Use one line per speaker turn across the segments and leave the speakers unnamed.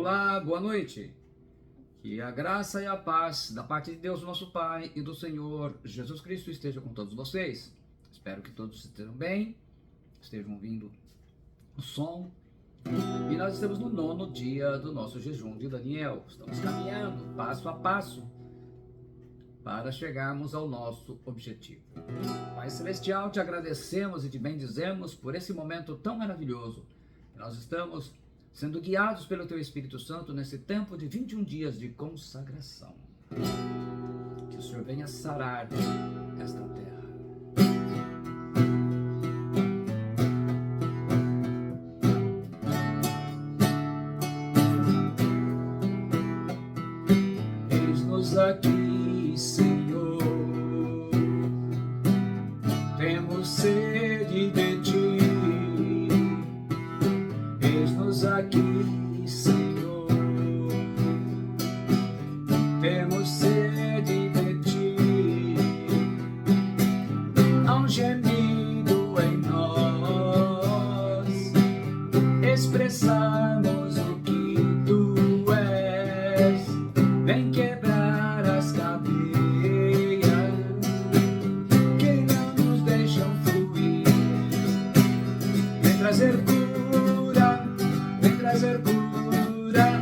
Olá, boa noite. Que a graça e a paz da parte de Deus, nosso Pai, e do Senhor Jesus Cristo esteja com todos vocês. Espero que todos estejam bem, estejam ouvindo o som. E nós estamos no 9º dia do nosso jejum de Daniel. Estamos caminhando passo a passo para chegarmos ao nosso objetivo. Pai Celestial, te agradecemos e te bendizemos por esse momento tão maravilhoso. Nós estamos sendo guiados pelo Teu Espírito Santo nesse tempo de 21 dias de consagração. Que o Senhor venha sarar esta terra. Eis-nos aqui, Senhor, temos sede de Ti. Eis-nos aqui, Senhor, temos sede de Ti. Há um gemido em nós, expressamos o que Tu és. Vem quebrar as cadeias que não nos deixam fluir. Vem trazer cura, vem trazer cura,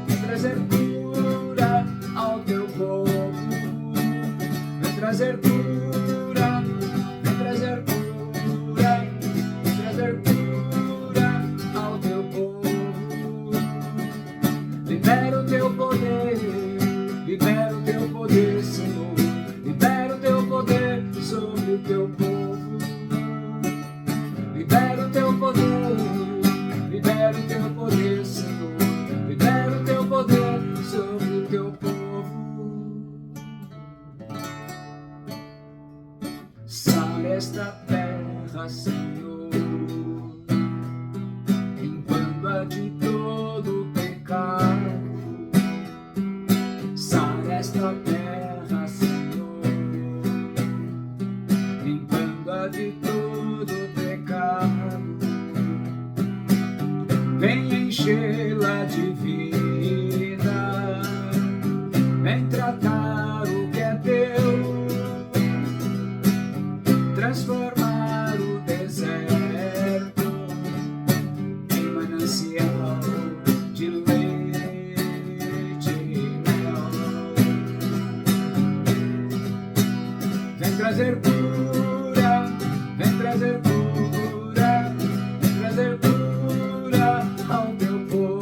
vem trazer cura ao Teu povo. Vem trazer cura, vem trazer cura, vem trazer cura ao Teu povo. Libera o Teu poder, libera o Teu poder, Senhor. Libera o Teu poder sobre o Teu povo. Libera o Teu poder, libera o Teu poder, Senhor. Libera o Teu poder sobre o Teu povo. Sara esta terra, Senhor, limpando-a de todo pecado. Sara esta terra, Senhor, limpando-a de todo pecado. Vem enchê-la de vida, vem tratar o que é Teu, transformar o deserto em manancial de leite e mel. Vem trazer cura, vem trazer cura, vem trazer cura ao Teu povo.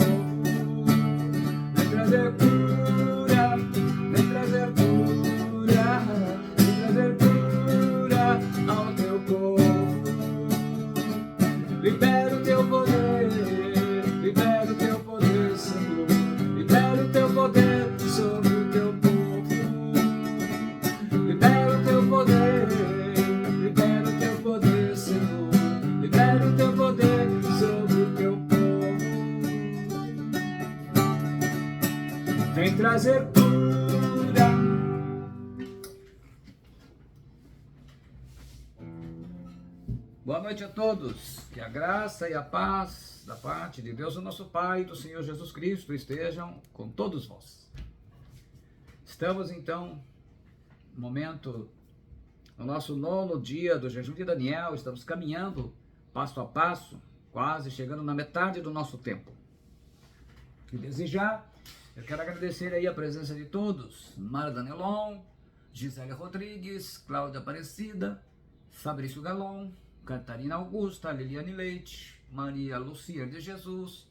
Vem trazer cura, vem trazer cura, vem trazer cura ao Teu povo. Libera o Teu poder, libera o Teu poder, Senhor. Libera o Teu poder sobre o Teu povo. Libera o Teu poder, libera o Teu poder, Senhor. Libera o Teu poder sobre o Teu povo. Vem trazer cura. Boa noite a todos. Que a graça e a paz da parte de Deus, o nosso Pai, e do Senhor Jesus Cristo estejam com todos vós. Estamos então no momento, no nosso 9º dia do jejum de Daniel. Estamos caminhando passo a passo, quase chegando na metade do nosso tempo. E desde já, eu quero agradecer aí a presença de todos: Mara Danelon, Gisele Rodrigues, Cláudia Aparecida, Fabrício Galon, Catarina Augusta, Liliane Leite, Maria Lucia de Jesus,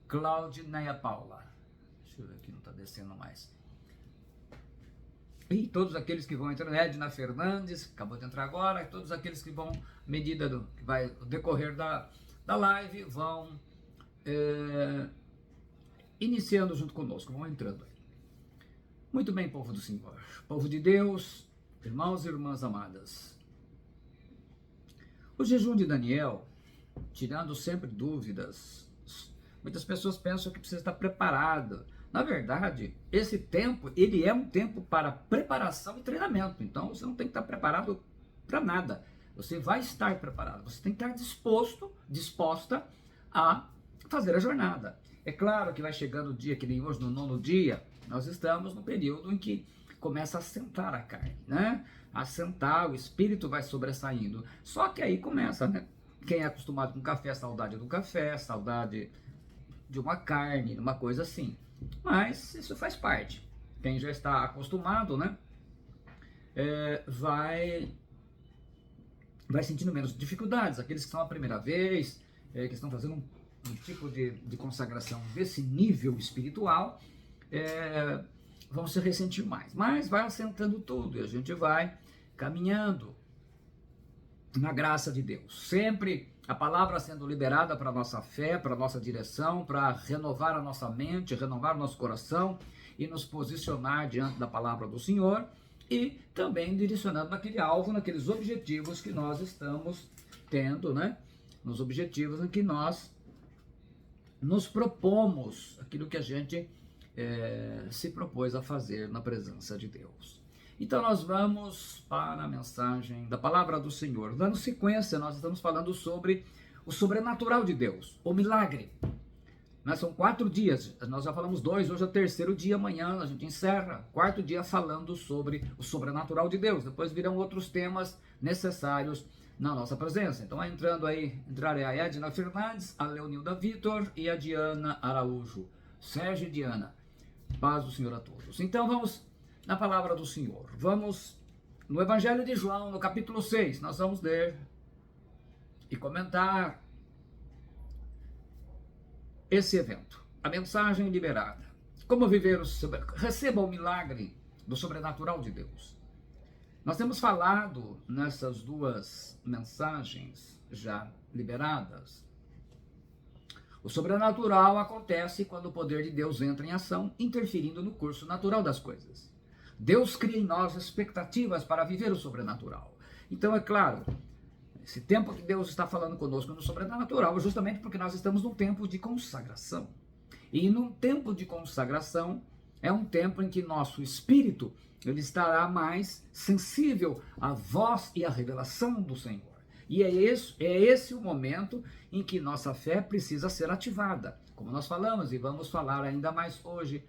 Claudineia Paula. Deixa eu ver aqui, não está descendo mais. E todos aqueles que vão entrando, Edna Fernandes, acabou de entrar agora, e todos aqueles que vão, medida do que vai decorrer da live, vão iniciando junto conosco, vão entrando aí. Muito bem, povo do Senhor, povo de Deus, irmãos e irmãs amadas. O jejum de Daniel, tirando sempre dúvidas, muitas pessoas pensam que precisa estar preparado. Na verdade, esse tempo, ele é um tempo para preparação e treinamento. Então, você não tem que estar preparado para nada. Você vai estar preparado. Você tem que estar disposta a fazer a jornada. É claro que vai chegando o dia, que nem hoje, no 9º dia, nós estamos no período em que começa a assentar a carne, né? Assentar, o espírito vai sobressaindo. Só que aí começa, né? Quem é acostumado com café, saudade do café, saudade de uma carne, uma coisa assim. Mas isso faz parte. Quem já está acostumado, né? Vai sentindo menos dificuldades. Aqueles que são a primeira vez, que estão fazendo um tipo de consagração desse nível espiritual, vão se ressentir mais. Mas vai assentando tudo e a gente vai caminhando na graça de Deus. Sempre a palavra sendo liberada para a nossa fé, para a nossa direção, para renovar a nossa mente, renovar o nosso coração e nos posicionar diante da palavra do Senhor e também direcionando naquele alvo, naqueles objetivos que nós estamos tendo, né? Nos objetivos em que nós nos propomos, aquilo que a gente se propôs a fazer na presença de Deus. Então nós vamos para a mensagem da palavra do Senhor. Dando sequência, nós estamos falando sobre o sobrenatural de Deus, o milagre. São 4 dias, nós já falamos 2, hoje é o 3º dia, amanhã a gente encerra, 4º dia falando sobre o sobrenatural de Deus. Depois virão outros temas necessários na nossa presença. Então entrarem aí a Edna Fernandes, a Leonilda Vitor e a Diana Araújo. Sérgio e Diana, paz do Senhor a todos. Então vamos na palavra do Senhor. Vamos no Evangelho de João, no capítulo 6, nós vamos ler e comentar esse evento, a mensagem liberada. Como viver receba o milagre do sobrenatural de Deus. Nós temos falado nessas 2 mensagens já liberadas. O sobrenatural acontece quando o poder de Deus entra em ação, interferindo no curso natural das coisas. Deus cria em nós expectativas para viver o sobrenatural. Então, é claro, esse tempo que Deus está falando conosco no sobrenatural, justamente porque nós estamos num tempo de consagração. E num tempo de consagração, é um tempo em que nosso espírito ele estará mais sensível à voz e à revelação do Senhor. E é esse o momento em que nossa fé precisa ser ativada, como nós falamos e vamos falar ainda mais hoje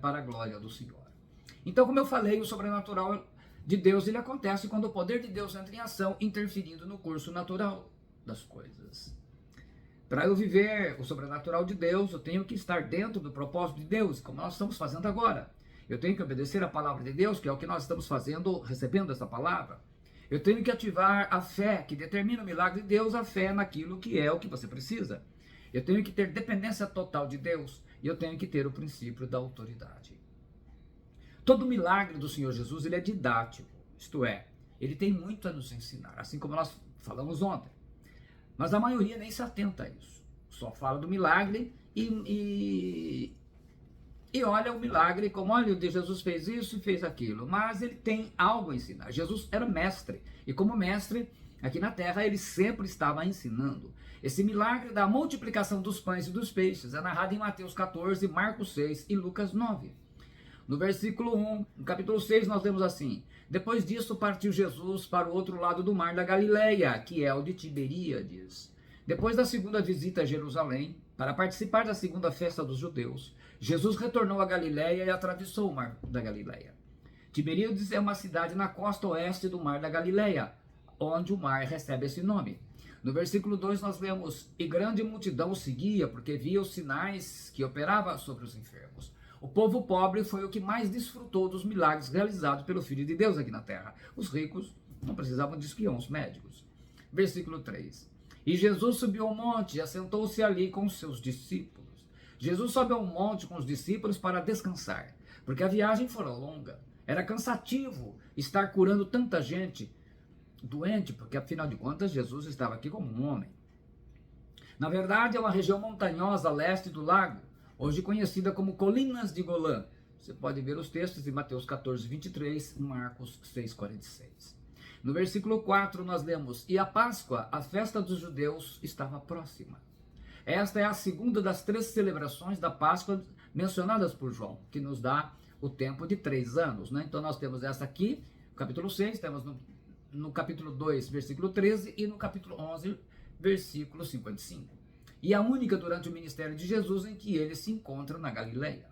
para a glória do Senhor. Então, como eu falei, o sobrenatural de Deus ele acontece quando o poder de Deus entra em ação, interferindo no curso natural das coisas. Para eu viver o sobrenatural de Deus, eu tenho que estar dentro do propósito de Deus, como nós estamos fazendo agora. Eu tenho que obedecer a palavra de Deus, que é o que nós estamos fazendo, recebendo essa palavra. Eu tenho que ativar a fé, que determina o milagre de Deus, a fé naquilo que é o que você precisa. Eu tenho que ter dependência total de Deus, e eu tenho que ter o princípio da autoridade. Todo milagre do Senhor Jesus, ele é didático, isto é, ele tem muito a nos ensinar, assim como nós falamos ontem. Mas a maioria nem se atenta a isso, só fala do milagre e olha o milagre como, olha, Jesus fez isso e fez aquilo, mas ele tem algo a ensinar. Jesus era mestre, e como mestre, aqui na terra, ele sempre estava ensinando. Esse milagre da multiplicação dos pães e dos peixes é narrado em Mateus 14, Marcos 6 e Lucas 9. No versículo 1, no capítulo 6, nós lemos assim: depois disso partiu Jesus para o outro lado do mar da Galileia, que é o de Tiberíades. Depois da segunda visita a Jerusalém, para participar da segunda festa dos judeus, Jesus retornou a Galileia e atravessou o mar da Galileia. Tiberíades é uma cidade na costa oeste do mar da Galileia, onde o mar recebe esse nome. No versículo 2 nós lemos: e grande multidão o seguia, porque via os sinais que operava sobre os enfermos. O povo pobre foi o que mais desfrutou dos milagres realizados pelo Filho de Deus aqui na terra. Os ricos não precisavam de espiões médicos. Versículo 3. E Jesus subiu ao monte e assentou-se ali com os seus discípulos. Jesus sobe ao monte com os discípulos para descansar, porque a viagem fora longa. Era cansativo estar curando tanta gente doente, porque afinal de contas Jesus estava aqui como um homem. Na verdade, é uma região montanhosa a leste do lago, hoje conhecida como Colinas de Golã. Você pode ver os textos em Mateus 14, 23 e Marcos 6, 46. No versículo 4 nós lemos: e a Páscoa, a festa dos judeus, estava próxima. Esta é a segunda das 3 celebrações da Páscoa mencionadas por João, que nos dá o tempo de 3 anos. Né? Então nós temos essa aqui, capítulo 6, temos no capítulo 2, versículo 13, e no capítulo 11, versículo 55. e a única durante o ministério de Jesus em que ele se encontra na Galileia.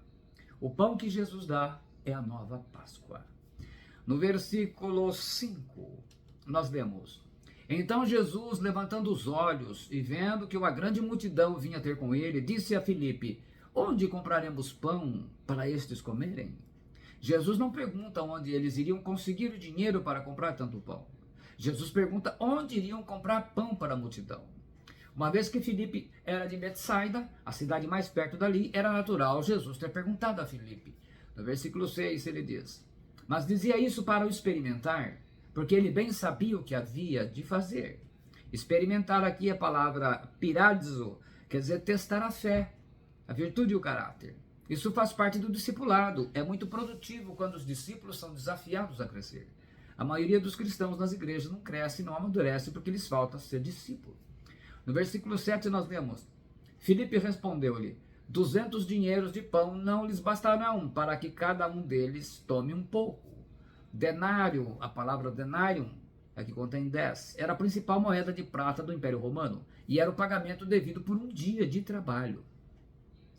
O pão que Jesus dá é a nova Páscoa. No versículo 5, nós lemos: Então Jesus, levantando os olhos e vendo que uma grande multidão vinha ter com ele, disse a Filipe: Onde compraremos pão para estes comerem? Jesus não pergunta onde eles iriam conseguir o dinheiro para comprar tanto pão. Jesus pergunta onde iriam comprar pão para a multidão. Uma vez que Filipe era de Betsaida, a cidade mais perto dali, era natural Jesus ter perguntado a Filipe. No versículo 6 ele diz: Mas dizia isso para o experimentar, porque ele bem sabia o que havia de fazer. Experimentar aqui é a palavra piradzo, quer dizer testar a fé, a virtude e o caráter. Isso faz parte do discipulado. É muito produtivo quando os discípulos são desafiados a crescer. A maioria dos cristãos nas igrejas não cresce e não amadurece porque lhes falta ser discípulo. No versículo 7 nós lemos: Filipe respondeu-lhe: 200 dinheiros de pão não lhes bastarão para que cada um deles tome um pouco. Denário, a palavra denarium, aqui contém 10, era a principal moeda de prata do Império Romano e era o pagamento devido por um dia de trabalho.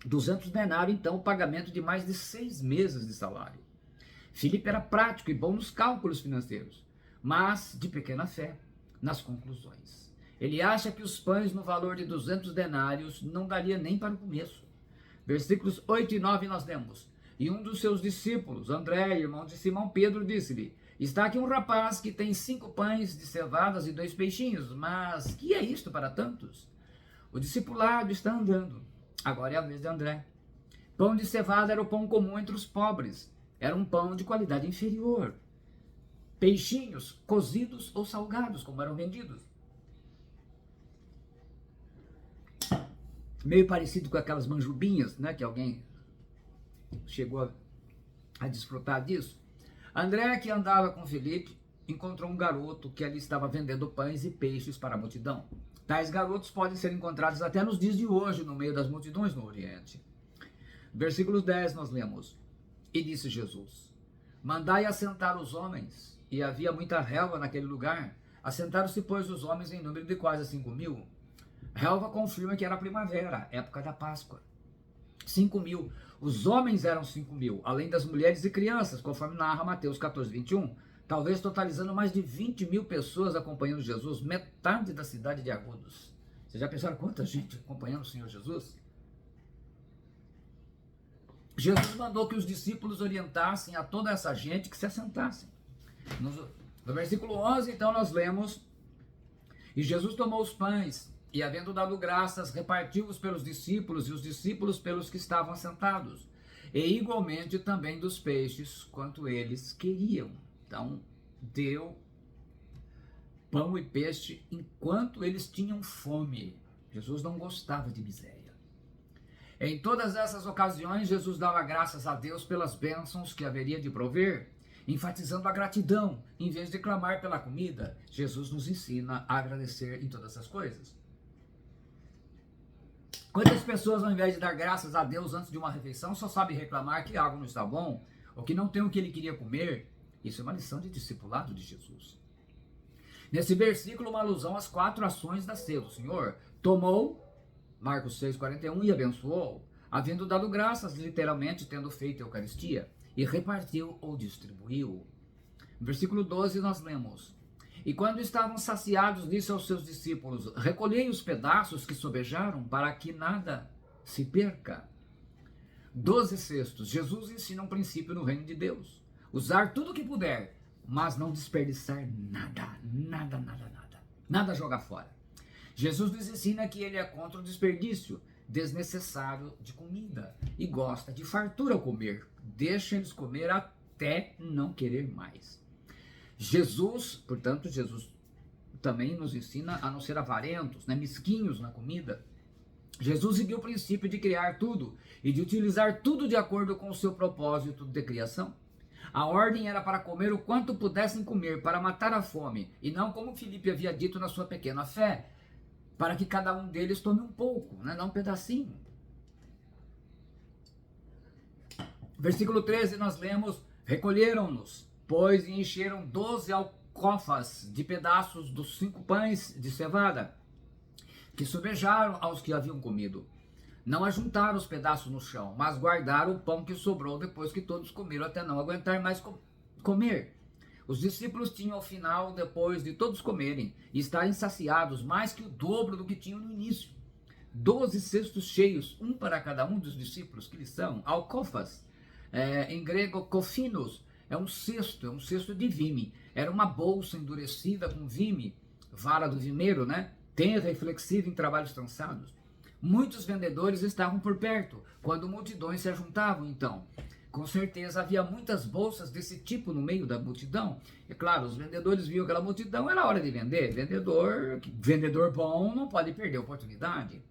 200 denários, então, o pagamento de mais de 6 meses de salário. Filipe era prático e bom nos cálculos financeiros, mas de pequena fé nas conclusões. Ele acha que os pães no valor de 200 denários não daria nem para o começo. Versículos 8 e 9 nós lemos: E um dos seus discípulos, André, irmão de Simão Pedro, disse-lhe: Está aqui um rapaz que tem 5 pães de cevadas e 2 peixinhos, mas que é isto para tantos? O discipulado está andando. Agora é a vez de André. Pão de cevada era o pão comum entre os pobres. Era um pão de qualidade inferior. Peixinhos, cozidos ou salgados, como eram vendidos. Meio parecido com aquelas manjubinhas, né, que alguém chegou a desfrutar disso. André, que andava com Filipe, encontrou um garoto que ali estava vendendo pães e peixes para a multidão. Tais garotos podem ser encontrados até nos dias de hoje, no meio das multidões no Oriente. Versículo 10 nós lemos: E disse Jesus: Mandai assentar os homens. E havia muita relva naquele lugar. Assentaram-se, pois, os homens em número de quase 5.000. Relva confirma que era a primavera, época da Páscoa. 5.000. Os homens eram 5.000, além das mulheres e crianças, conforme narra Mateus 14, 21. Talvez totalizando mais de 20.000 pessoas acompanhando Jesus, metade da cidade de Agudos. Vocês já pensaram quanta gente acompanhando o Senhor Jesus? Jesus mandou que os discípulos orientassem a toda essa gente que se assentassem. No versículo 11, então, nós lemos: E Jesus tomou os pães, e havendo dado graças, repartiu-os pelos discípulos, e os discípulos pelos que estavam assentados, e igualmente também dos peixes, quanto eles queriam. Então, deu pão e peixe enquanto eles tinham fome. Jesus não gostava de miséria. Em todas essas ocasiões, Jesus dava graças a Deus pelas bênçãos que haveria de prover, enfatizando a gratidão, em vez de clamar pela comida. Jesus nos ensina a agradecer em todas as coisas. Quantas pessoas, ao invés de dar graças a Deus antes de uma refeição, só sabem reclamar que algo não está bom, ou que não tem o que ele queria comer? Isso é uma lição de discipulado de Jesus. Nesse versículo, uma alusão às 4 ações da ceia. O Senhor tomou, Marcos 6,41, e abençoou, havendo dado graças, literalmente tendo feito a Eucaristia, e repartiu ou distribuiu. No versículo 12 nós lemos: E quando estavam saciados, disse aos seus discípulos: Recolhei os pedaços que sobejaram, para que nada se perca. 12 cestos. Jesus ensina um princípio no reino de Deus: usar tudo o que puder, mas não desperdiçar nada, nada jogar fora. Jesus nos ensina que ele é contra o desperdício desnecessário de comida e gosta de fartura ao comer. Deixa eles comer até não querer mais. Jesus também nos ensina a não ser avarentos, mesquinhos na comida. Jesus seguiu o princípio de criar tudo e de utilizar tudo de acordo com o seu propósito de criação. A ordem era para comer o quanto pudessem comer, para matar a fome, e não como Filipe havia dito na sua pequena fé, para que cada um deles tome um pouco, não um pedacinho. Versículo 13 nós lemos: Recolheram-nos, pois, e encheram 12 alcofas de pedaços dos 5 pães de cevada, que sobejaram aos que haviam comido. Não ajuntaram os pedaços no chão, mas guardaram o pão que sobrou depois que todos comeram, até não aguentar mais comer. Os discípulos tinham ao final, depois de todos comerem, e estarem saciados, mais que o dobro do que tinham no início. 12 cestos cheios, um para cada um dos discípulos, que eles são alcofas, em grego kofinos, é um cesto de vime. Era uma bolsa endurecida com vime, vara do vimeiro, né? Tenra e flexível em trabalhos trançados. Muitos vendedores estavam por perto, quando multidões se ajuntavam, então. Com certeza havia muitas bolsas desse tipo no meio da multidão. E claro, os vendedores viam aquela multidão, era hora de vender. Vendedor bom não pode perder a oportunidade.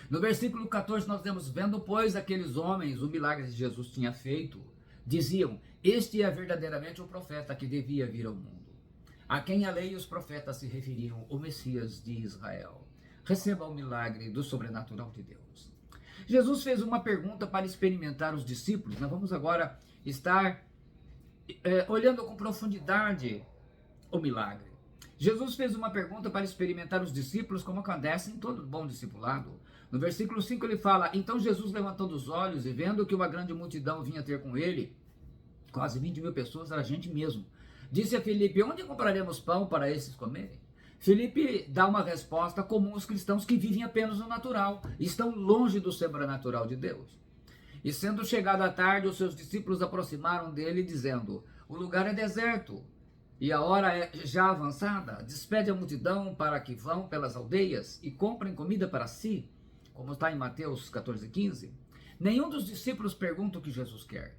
No versículo 14 nós temos: vendo, pois, aqueles homens o milagre que Jesus tinha feito, diziam: este é verdadeiramente o profeta que devia vir ao mundo, a quem a lei e os profetas se referiam, o Messias de Israel. Receba o milagre do sobrenatural de Deus. Jesus fez uma pergunta para experimentar os discípulos. Nós vamos agora estar olhando com profundidade o milagre. Jesus fez uma pergunta para experimentar os discípulos, como acontece em todo bom discipulado. No versículo 5 ele fala: então Jesus, levantando os olhos e vendo que uma grande multidão vinha ter com ele, quase 20.000 pessoas, era gente mesmo, disse a Filipe: onde compraremos pão para esses comerem? Filipe dá uma resposta comum aos cristãos que vivem apenas no natural, estão longe do sobrenatural de Deus. E sendo chegada a tarde, os seus discípulos aproximaram dele, dizendo: o lugar é deserto, e a hora é já avançada. Despede a multidão para que vão pelas aldeias e comprem comida para si, como está em Mateus 14:15. Nenhum dos discípulos pergunta o que Jesus quer.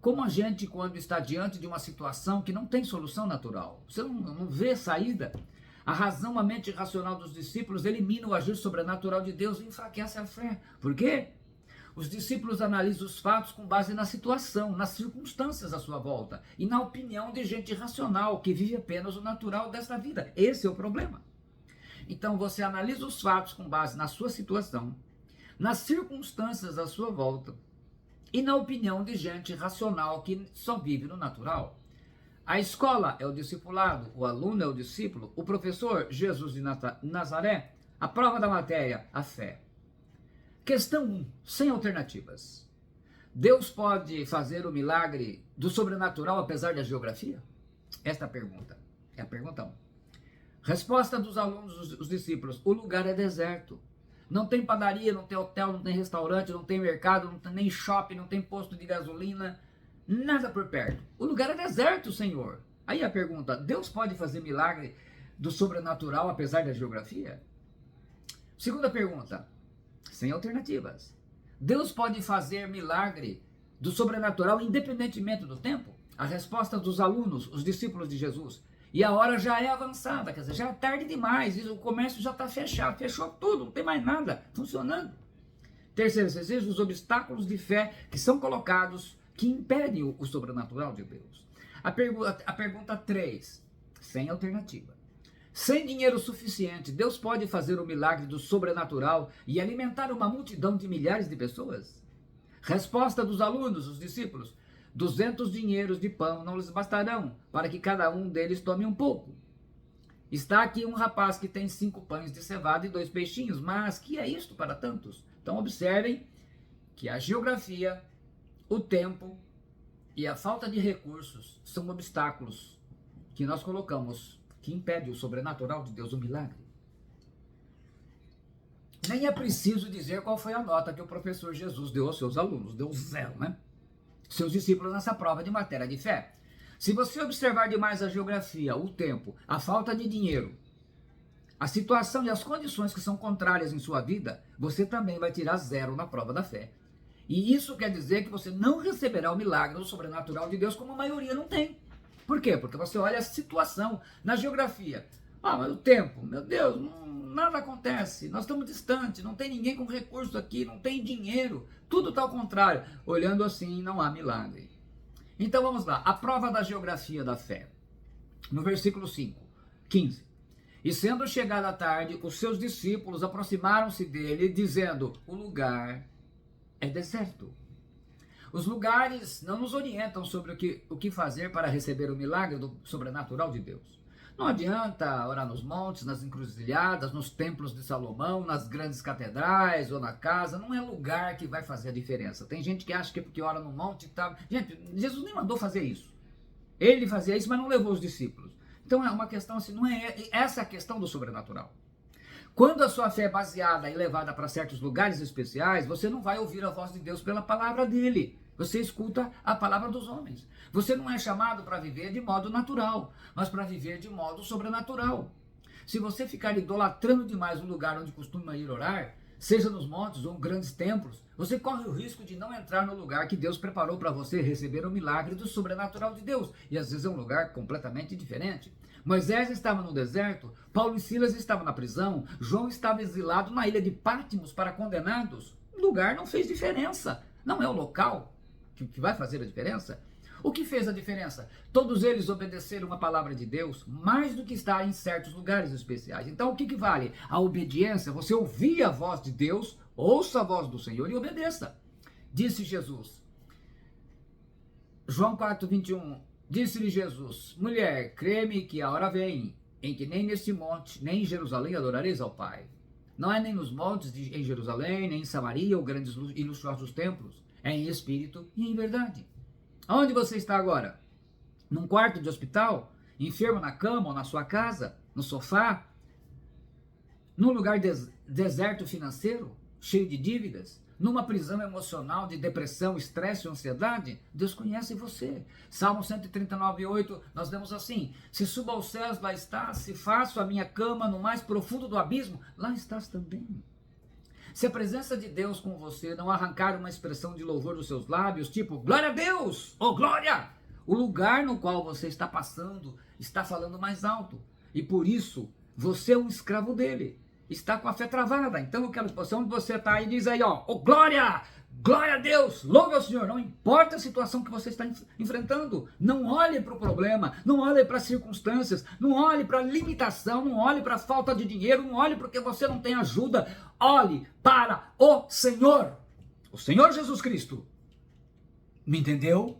Como a gente, quando está diante de uma situação que não tem solução natural, você não vê saída, a razão, a mente racional dos discípulos elimina o agir sobrenatural de Deus e enfraquece a fé. Por quê? Os discípulos analisam os fatos com base na situação, nas circunstâncias à sua volta e na opinião de gente racional que vive apenas o natural desta vida. Esse é o problema. Então você analisa os fatos com base na sua situação, nas circunstâncias à sua volta e na opinião de gente racional que só vive no natural. A escola é o discipulado, o aluno é o discípulo, o professor, Jesus de Nazaré, a prova da matéria, a fé. Questão 1, sem alternativas. Deus pode fazer o milagre do sobrenatural apesar da geografia? Esta pergunta é a pergunta 1. Resposta dos alunos, os discípulos: o lugar é deserto. Não tem padaria, não tem hotel, não tem restaurante, não tem mercado, não tem nem shopping, não tem posto de gasolina, nada por perto. O lugar é deserto, Senhor. Aí a pergunta: Deus pode fazer milagre do sobrenatural apesar da geografia? Segunda pergunta, sem alternativas. Deus pode fazer milagre do sobrenatural independentemente do tempo? A resposta dos alunos, os discípulos de Jesus: e a hora já é avançada, quer dizer, já é tarde demais, o comércio já está fechado, fechou tudo, não tem mais nada funcionando. Terceiro desejo, os obstáculos de fé que são colocados, que impedem o sobrenatural de Deus. A pergunta 3, sem alternativa. Sem dinheiro suficiente, Deus pode fazer o milagre do sobrenatural e alimentar uma multidão de milhares de pessoas? Resposta dos alunos, os discípulos: 200 dinheiros de pão não lhes bastarão para que cada um deles tome um pouco. Está aqui um rapaz que tem 5 pães de cevada e 2 peixinhos, mas que é isto para tantos? Então observem que a geografia, o tempo e a falta de recursos são obstáculos que nós colocamos, que impedem o sobrenatural de Deus, o milagre. Nem é preciso dizer qual foi a nota que o professor Jesus deu aos seus alunos, deu 0, né? Seus discípulos nessa prova de matéria de fé. Se você observar demais a geografia, o tempo, a falta de dinheiro, a situação e as condições que são contrárias em sua vida, você também vai tirar 0 na prova da fé. E isso quer dizer que você não receberá o milagre do sobrenatural de Deus, como a maioria não tem. Por quê? Porque você olha a situação na geografia. Mas o tempo, meu Deus, nada acontece, nós estamos distantes, não tem ninguém com recurso aqui, não tem dinheiro, tudo está ao contrário. Olhando assim, não há milagre. Então vamos lá, a prova da geografia da fé. No versículo 15. E sendo chegada a tarde, os seus discípulos aproximaram-se dele, dizendo: o lugar é deserto. Os lugares não nos orientam sobre o que fazer para receber o milagre do sobrenatural de Deus. Não adianta orar nos montes, nas encruzilhadas, nos templos de Salomão, nas grandes catedrais ou na casa. Não é lugar que vai fazer a diferença. Tem gente que acha que é porque ora no monte e tal. Gente, Jesus nem mandou fazer isso. Ele fazia isso, mas não levou os discípulos. Então é uma questão assim, não é essa é a questão do sobrenatural. Quando a sua fé é baseada e levada para certos lugares especiais, você não vai ouvir a voz de Deus pela palavra dele. Você escuta a palavra dos homens. Você não é chamado para viver de modo natural, mas para viver de modo sobrenatural. Se você ficar idolatrando demais o lugar onde costuma ir orar, seja nos montes ou em grandes templos, você corre o risco de não entrar no lugar que Deus preparou para você receber o milagre do sobrenatural de Deus. E às vezes é um lugar completamente diferente. Moisés estava no deserto, Paulo e Silas estavam na prisão, João estava exilado na ilha de Patmos para condenados. O lugar não fez diferença. Não é o local que vai fazer a diferença. O que fez a diferença? Todos eles obedeceram uma palavra de Deus, mais do que estar em certos lugares especiais. Então o que vale? A obediência, você ouvir a voz de Deus, ouça a voz do Senhor e obedeça. Disse Jesus, João 4:21, disse-lhe Jesus, mulher, crê-me que a hora vem, em que nem neste monte, nem em Jerusalém adorareis ao Pai. Não é nem nos montes em Jerusalém, nem em Samaria ou grandes e luxuosos templos, é em espírito e em verdade. Onde você está agora? Num quarto de hospital? Enfermo na cama ou na sua casa? No sofá? Num lugar deserto financeiro? Cheio de dívidas? Numa prisão emocional de depressão, estresse ou ansiedade? Deus conhece você. Salmo 139:8, nós vemos assim, se subo aos céus, lá estás, se faço a minha cama no mais profundo do abismo, lá estás também. Se a presença de Deus com você não arrancar uma expressão de louvor dos seus lábios, tipo, glória a Deus, ou glória, o lugar no qual você está passando está falando mais alto. E por isso, você é um escravo dele. Está com a fé travada. Então eu quero que você, onde você está aí, diz aí, ó, oh, glória, glória a Deus, louve ao Senhor. Não importa a situação que você está enfrentando. Não olhe para o problema, não olhe para as circunstâncias, não olhe para a limitação, não olhe para a falta de dinheiro, não olhe porque você não tem ajuda. Olhe para o Senhor Jesus Cristo. Me entendeu?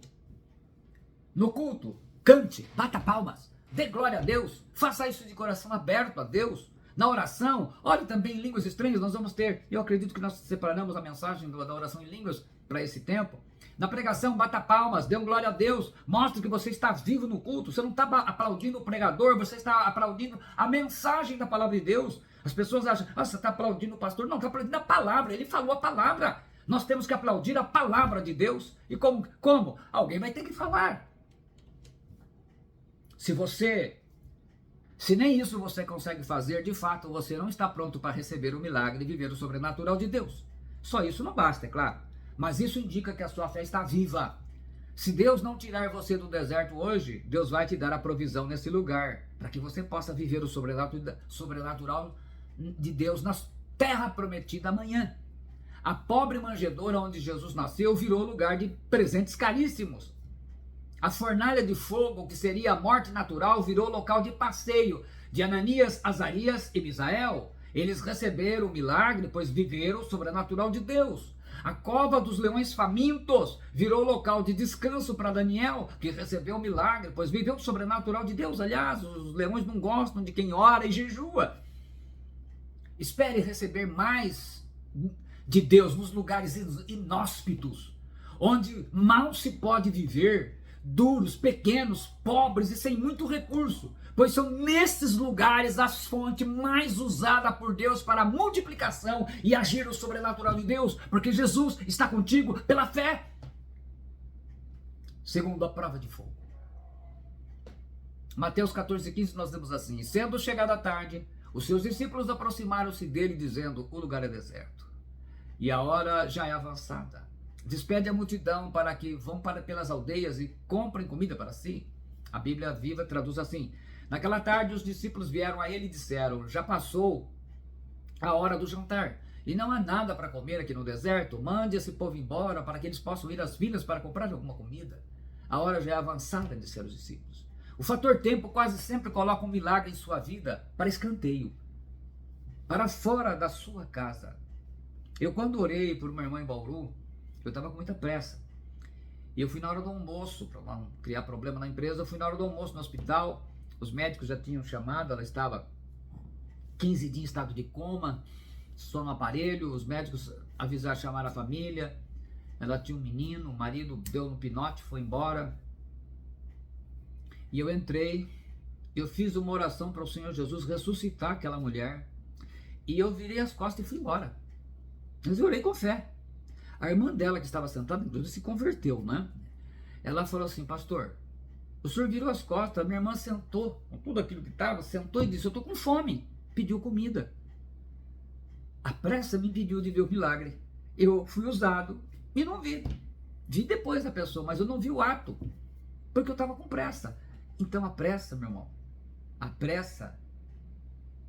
No culto, cante, bata palmas, dê glória a Deus, faça isso de coração aberto a Deus. Na oração, ore também em línguas estranhas, nós vamos ter, eu acredito que nós separamos a mensagem da oração em línguas para esse tempo. Na pregação, bata palmas, dê glória a Deus, mostre que você está vivo no culto, você não está aplaudindo o pregador, você está aplaudindo a mensagem da palavra de Deus. As pessoas acham, você está aplaudindo o pastor, não, está aplaudindo a palavra, ele falou a palavra. Nós temos que aplaudir a palavra de Deus. E como? Alguém vai ter que falar. Se nem isso você consegue fazer, de fato, você não está pronto para receber o milagre e viver o sobrenatural de Deus. Só isso não basta, é claro. Mas isso indica que a sua fé está viva. Se Deus não tirar você do deserto hoje, Deus vai te dar a provisão nesse lugar, para que você possa viver o sobrenatural de Deus na terra prometida amanhã. A pobre manjedoura onde Jesus nasceu virou lugar de presentes caríssimos. A fornalha de fogo, que seria a morte natural, virou local de passeio de Ananias, Azarias e Misael. Eles receberam o milagre, pois viveram o sobrenatural de Deus. A cova dos leões famintos virou local de descanso para Daniel, que recebeu o milagre, pois viveu o sobrenatural de Deus. Aliás, os leões não gostam de quem ora e jejua. Espere receber mais de Deus nos lugares inóspitos, onde mal se pode viver, duros, pequenos, pobres e sem muito recurso, pois são nesses lugares a fonte mais usada por Deus para a multiplicação e agir o sobrenatural de Deus, porque Jesus está contigo pela fé. Segundo a prova de fogo. Mateus 14:15 nós vemos assim, sendo chegada a tarde, os seus discípulos aproximaram-se dele dizendo, o lugar é deserto e a hora já é avançada. Despede a multidão para que vão pelas aldeias e comprem comida para si. A Bíblia Viva traduz assim, naquela tarde os discípulos vieram a ele e disseram, já passou a hora do jantar e não há nada para comer aqui no deserto, mande esse povo embora para que eles possam ir às vilas para comprar alguma comida. A hora já é avançada, disseram os discípulos. O fator tempo quase sempre coloca um milagre em sua vida para escanteio, para fora da sua casa. Eu quando orei por uma irmã em Bauru, eu estava com muita pressa. E eu fui na hora do almoço, para não criar problema na empresa, eu fui na hora do almoço no hospital. Os médicos já tinham chamado, ela estava 15 dias em estado de coma, só no aparelho. Os médicos avisaram, chamaram a família. Ela tinha um menino, o marido deu no pinote, foi embora. E eu entrei, eu fiz uma oração para o Senhor Jesus ressuscitar aquela mulher. E eu virei as costas e fui embora. Mas eu orei com fé. A irmã dela, que estava sentada, inclusive, se converteu, né? Ela falou assim: pastor, o senhor virou as costas, a minha irmã sentou, com tudo aquilo que estava, sentou e disse: eu estou com fome. Pediu comida. A pressa me impediu de ver o milagre. Eu fui usado e não vi. Vi depois da pessoa, mas eu não vi o ato, porque eu estava com pressa. Então a pressa, meu irmão, a pressa,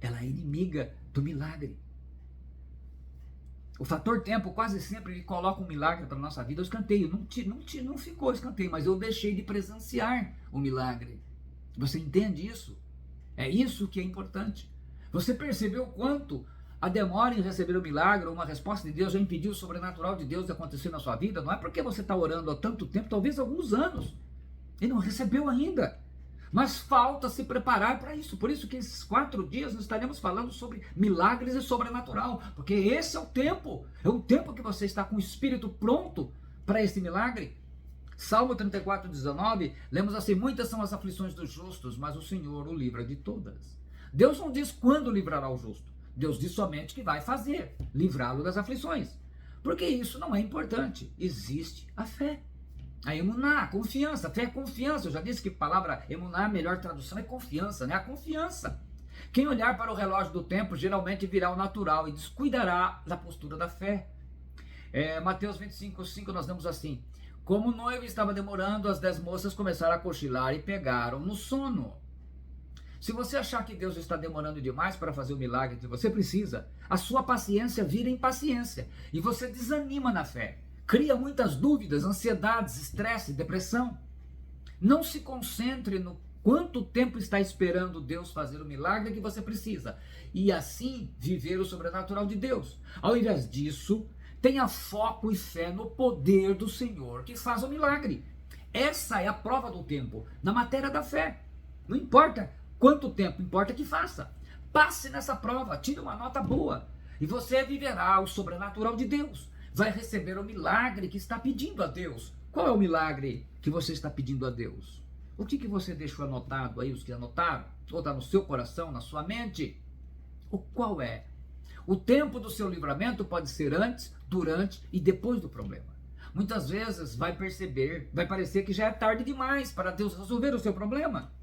ela é inimiga do milagre. O fator tempo quase sempre ele coloca um milagre para a nossa vida. O escanteio não ficou escanteio, mas eu deixei de presenciar o milagre. Você entende isso? É isso que é importante. Você percebeu o quanto a demora em receber o milagre ou uma resposta de Deus já impediu o sobrenatural de Deus de acontecer na sua vida? Não é porque você está orando há tanto tempo, talvez alguns anos, e não recebeu ainda. Mas falta se preparar para isso. Por isso que esses 4 dias nós estaremos falando sobre milagres e sobrenatural. Porque esse é o tempo. É o tempo que você está com o espírito pronto para esse milagre. Salmo 34:19, lemos assim: muitas são as aflições dos justos, mas o Senhor o livra de todas. Deus não diz quando livrará o justo. Deus diz somente que vai fazer, livrá-lo das aflições. Porque isso não é importante. Existe a fé. A emuná, a confiança, fé é confiança. Eu já disse que a palavra emuná, a melhor tradução é confiança, né? A confiança. Quem olhar para o relógio do tempo geralmente virá o natural e descuidará da postura da fé. Mateus 25:5 nós damos assim: como o noivo estava demorando, as 10 moças começaram a cochilar e pegaram no sono. Se você achar que Deus está demorando demais para fazer o milagre que você precisa, a sua paciência vira impaciência e você desanima na fé. Cria muitas dúvidas, ansiedades, estresse, depressão. Não se concentre no quanto tempo está esperando Deus fazer o milagre que você precisa e assim viver o sobrenatural de Deus. Ao invés disso, tenha foco e fé no poder do Senhor que faz o milagre. Essa é a prova do tempo, na matéria da fé. Não importa quanto tempo, importa que faça. Passe nessa prova, tire uma nota boa e você viverá o sobrenatural de Deus. Vai receber o milagre que está pedindo a Deus. Qual é o milagre que você está pedindo a Deus? O que você deixou anotado aí, os que anotaram? Ou está no seu coração, na sua mente? Qual é? O tempo do seu livramento pode ser antes, durante e depois do problema. Muitas vezes vai parecer que já é tarde demais para Deus resolver o seu problema.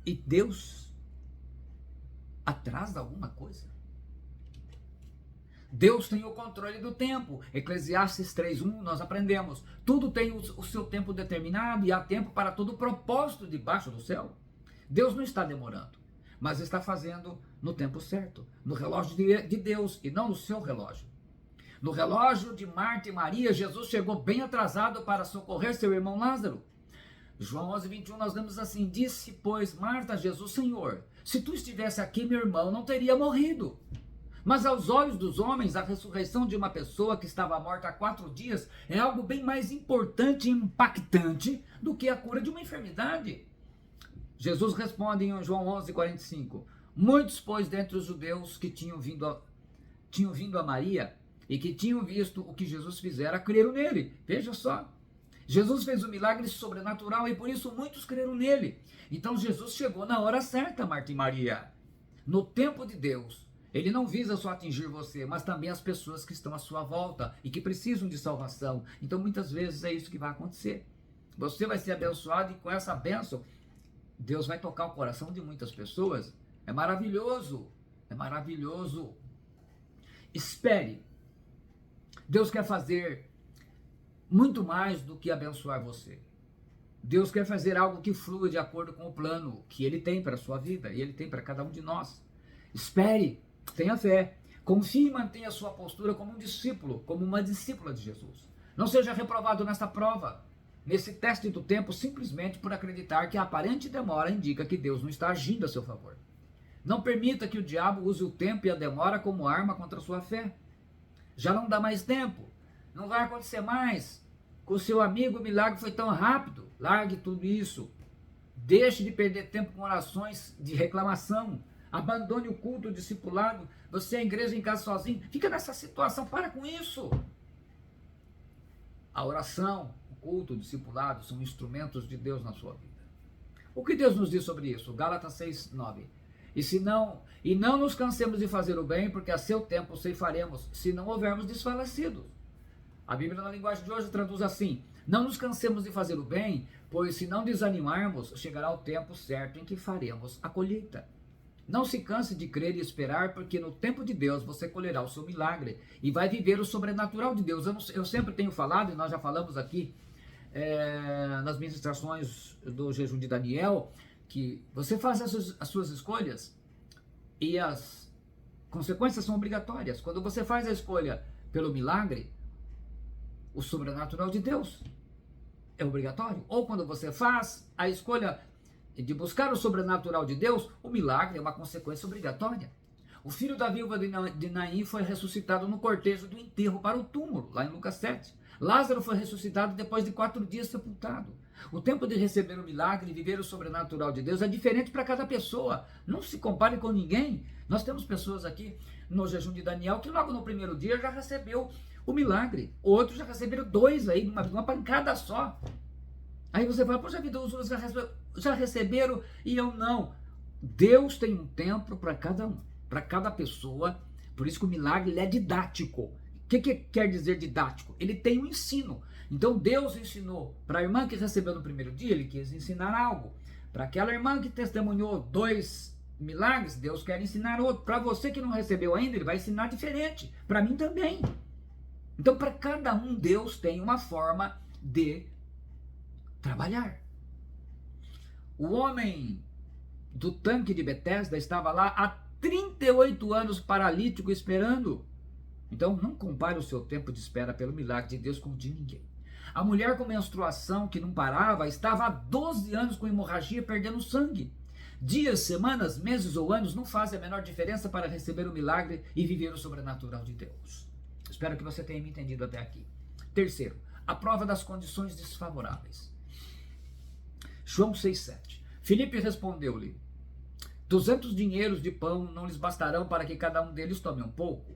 E Deus atrasa alguma coisa? Deus tem o controle do tempo. Eclesiastes 3:1 nós aprendemos: tudo tem o seu tempo determinado e há tempo para todo propósito debaixo do céu. Deus não está demorando, mas está fazendo no tempo certo, no relógio de Deus e não no seu relógio. No relógio de Marta e Maria, Jesus chegou bem atrasado para socorrer seu irmão Lázaro. João 11:21 nós lemos assim: disse, pois, Marta a Jesus: Senhor, se tu estivesse aqui, meu irmão não teria morrido. Mas aos olhos dos homens, a ressurreição de uma pessoa que estava morta há 4 dias é algo bem mais importante e impactante do que a cura de uma enfermidade. Jesus responde em João 11:45: muitos, pois, dentre os judeus que tinham vindo a Maria e que tinham visto o que Jesus fizera, creram nele. Veja só, Jesus fez um milagre sobrenatural e por isso muitos creram nele. Então Jesus chegou na hora certa, Marta e Maria. No tempo de Deus, ele não visa só atingir você, mas também as pessoas que estão à sua volta e que precisam de salvação. Então muitas vezes é isso que vai acontecer. Você vai ser abençoado e com essa bênção, Deus vai tocar o coração de muitas pessoas. É maravilhoso, é maravilhoso. Espere. Deus quer fazer muito mais do que abençoar você. Deus quer fazer algo que flua de acordo com o plano que Ele tem para a sua vida e Ele tem para cada um de nós. Espere, tenha fé, confie e mantenha a sua postura como um discípulo, como uma discípula de Jesus. Não seja reprovado nessa prova, nesse teste do tempo, simplesmente por acreditar que a aparente demora indica que Deus não está agindo a seu favor. Não permita que o diabo use o tempo e a demora como arma contra a sua fé. Já não dá mais tempo, não vai acontecer mais. Com seu amigo o milagre foi tão rápido. Largue tudo isso. Deixe de perder tempo com orações de reclamação. Abandone o culto, o discipulado. Você é igreja em casa sozinho. Fica nessa situação. Para com isso. A oração, o culto, o discipulado são instrumentos de Deus na sua vida. O que Deus nos diz sobre isso? Gálatas 6:9. E não nos cansemos de fazer o bem, porque a seu tempo ceifaremos, se não houvermos desfalecido. A Bíblia na linguagem de hoje traduz assim: não nos cansemos de fazer o bem, pois se não desanimarmos, chegará o tempo certo em que faremos a colheita. Não se canse de crer e esperar, porque no tempo de Deus você colherá o seu milagre e vai viver o sobrenatural de Deus. Eu sempre tenho falado, e nós já falamos aqui nas ministrações do jejum de Daniel, que você faz as suas escolhas e as consequências são obrigatórias. Quando você faz a escolha pelo milagre, o sobrenatural de Deus é obrigatório. Ou quando você faz a escolha de buscar o sobrenatural de Deus, o milagre é uma consequência obrigatória. O filho da viúva de Naim foi ressuscitado no cortejo do enterro para o túmulo, lá em Lucas 7. Lázaro foi ressuscitado depois de 4 dias sepultado. O tempo de receber o milagre e viver o sobrenatural de Deus é diferente para cada pessoa. Não se compare com ninguém. Nós temos pessoas aqui no jejum de Daniel que logo no primeiro dia já recebeu o milagre. Outros já receberam 2 aí, uma pancada só. Aí você fala, poxa vida, os outros já receberam e eu não. Deus tem um tempo para cada um, para cada pessoa. Por isso que o milagre ele é didático. O que quer dizer didático? Ele tem um ensino. Então Deus ensinou para a irmã que recebeu no primeiro dia, ele quis ensinar algo. Para aquela irmã que testemunhou 2 milagres, Deus quer ensinar outro. Para você que não recebeu ainda, ele vai ensinar diferente. Para mim também. Então para cada um, Deus tem uma forma de trabalhar. O homem do tanque de Betesda estava lá há 38 anos paralítico esperando. Então não compare o seu tempo de espera pelo milagre de Deus com o de ninguém. A mulher com menstruação que não parava estava há 12 anos com hemorragia perdendo sangue. Dias, semanas, meses ou anos não fazem a menor diferença para receber o milagre e viver o sobrenatural de Deus. Espero que você tenha me entendido até aqui. Terceiro, a prova das condições desfavoráveis. João 6,7. Filipe respondeu-lhe: 200 dinheiros de pão não lhes bastarão para que cada um deles tome um pouco?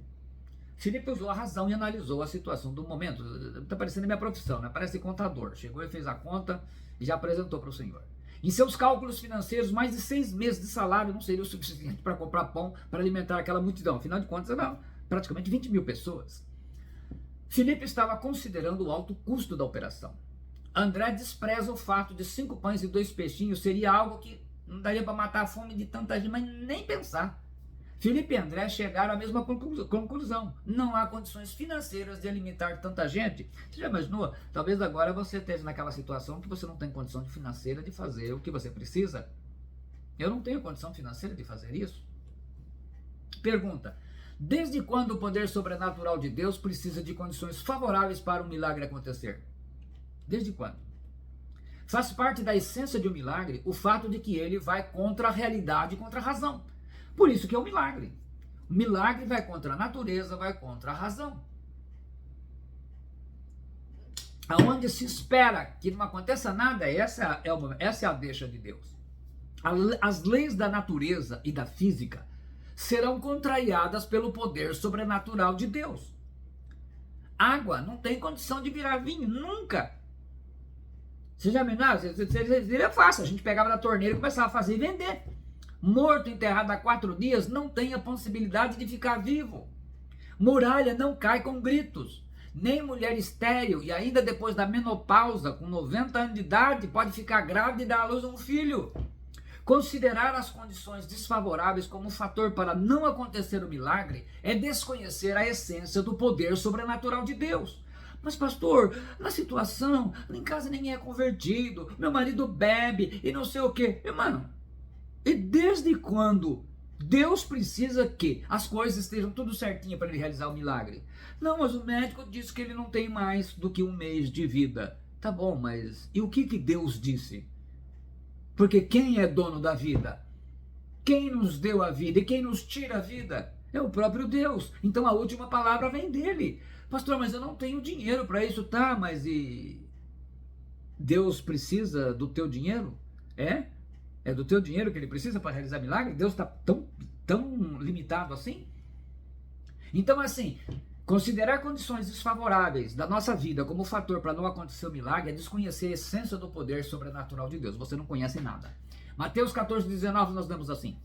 Filipe usou a razão e analisou a situação do momento. Está parecendo a minha profissão, né? Parece contador. Chegou e fez a conta e já apresentou para o Senhor. Em seus cálculos financeiros, mais de 6 meses de salário não seria o suficiente para comprar pão para alimentar aquela multidão. Afinal de contas, eram praticamente 20 mil pessoas. Filipe estava considerando o alto custo da operação. André despreza o fato de 5 pães e 2 peixinhos seria algo que não daria para matar a fome de tanta gente, mas nem pensar. Filipe e André chegaram à mesma conclusão. Não há condições financeiras de alimentar tanta gente. Você já imaginou? Talvez agora você esteja naquela situação que você não tem condição financeira de fazer o que você precisa. Eu não tenho condição financeira de fazer isso. Pergunta: desde quando o poder sobrenatural de Deus precisa de condições favoráveis para um milagre acontecer? Desde quando? Faz parte da essência de um milagre o fato de que ele vai contra a realidade e contra a razão. Por isso que é um milagre. O milagre vai contra a natureza, vai contra a razão. Aonde se espera que não aconteça nada, essa é a deixa de Deus. As leis da natureza e da física serão contrariadas pelo poder sobrenatural de Deus. Água não tem condição de virar vinho, nunca. Você já imaginou? Seria fácil, a gente pegava da torneira e começava a fazer e vender. Morto enterrado há 4 dias não tem a possibilidade de ficar vivo. Muralha não cai com gritos. Nem mulher estéril e ainda depois da menopausa, com 90 anos de idade, pode ficar grávida e dar à luz a um filho. Considerar as condições desfavoráveis como um fator para não acontecer o milagre é desconhecer a essência do poder sobrenatural de Deus. Mas pastor, na situação, em casa ninguém é convertido, meu marido bebe e não sei o quê. Irmão, e desde quando Deus precisa que as coisas estejam tudo certinho para ele realizar o milagre? Não, mas o médico disse que ele não tem mais do que 1 mês de vida. Tá bom, mas e o que Deus disse? Porque quem é dono da vida? Quem nos deu a vida e quem nos tira a vida? É o próprio Deus. Então a última palavra vem dele. Pastor, mas eu não tenho dinheiro para isso. Tá, mas e Deus precisa do teu dinheiro? É? É do teu dinheiro que ele precisa para realizar milagre? Deus está tão limitado assim? Então, assim, considerar condições desfavoráveis da nossa vida como fator para não acontecer o milagre é desconhecer a essência do poder sobrenatural de Deus. Você não conhece nada. Mateus 14:19 nós lemos assim: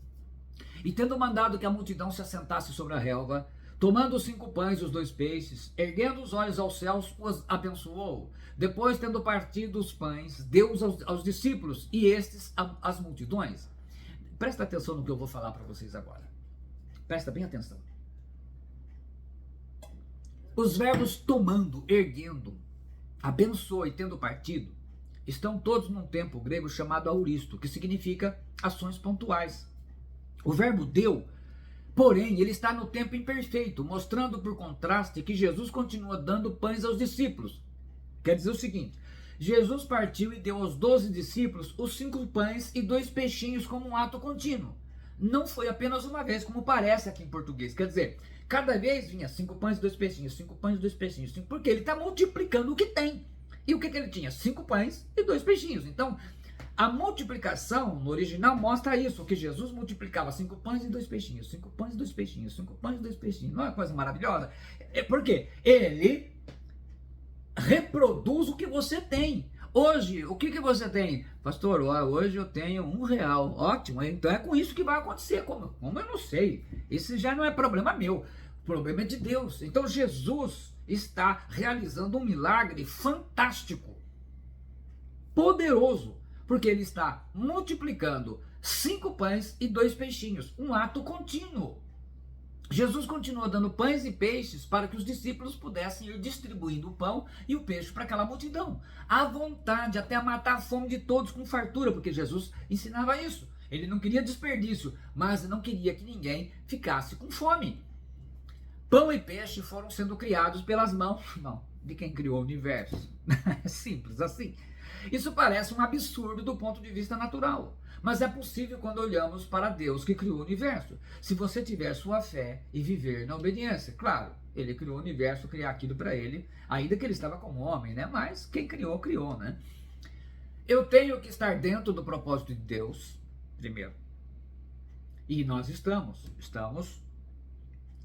E tendo mandado que a multidão se assentasse sobre a relva, tomando os 5 pães e os 2 peixes, erguendo os olhos aos céus, os abençoou. Depois, tendo partido os pães, deu-os aos discípulos e estes às multidões. Presta atenção no que eu vou falar para vocês agora. Presta bem atenção. Os verbos tomando, erguendo, abençoou e tendo partido estão todos num tempo grego chamado auristo, que significa ações pontuais. O verbo deu, porém, ele está no tempo imperfeito, mostrando por contraste que Jesus continua dando pães aos discípulos. Quer dizer o seguinte: Jesus partiu e deu aos 12 discípulos os 5 pães e 2 peixinhos como um ato contínuo. Não foi apenas uma vez, como parece aqui em português. Quer dizer, cada vez vinha 5 pães e 2 peixinhos, 5 pães e 2 peixinhos, porque ele está multiplicando o que tem. E o que ele tinha? 5 pães e 2 peixinhos. Então, a multiplicação no original mostra isso, que Jesus multiplicava 5 pães e 2 peixinhos, 5 pães e 2 peixinhos, 5 pães e 2 peixinhos. Não é uma coisa maravilhosa? É porque ele reproduz o que você tem. Hoje, o que você tem? Pastor, hoje eu tenho R$1. Ótimo, então é com isso que vai acontecer. Como eu não sei? Isso já não é problema meu. O problema é de Deus. Então Jesus está realizando um milagre fantástico, poderoso, porque ele está multiplicando 5 pães e 2 peixinhos, um ato contínuo. Jesus continua dando pães e peixes para que os discípulos pudessem ir distribuindo o pão e o peixe para aquela multidão, à vontade, até matar a fome de todos com fartura, porque Jesus ensinava isso. Ele não queria desperdício, mas não queria que ninguém ficasse com fome. Pão e peixe foram sendo criados pelas mãos, de quem criou o universo. É simples assim. Isso parece um absurdo do ponto de vista natural, mas é possível quando olhamos para Deus que criou o universo. Se você tiver sua fé e viver na obediência, claro, ele criou o universo, criar aquilo para ele, ainda que ele estava como homem, né? Mas quem criou, criou, né? Eu tenho que estar dentro do propósito de Deus, primeiro. E nós estamos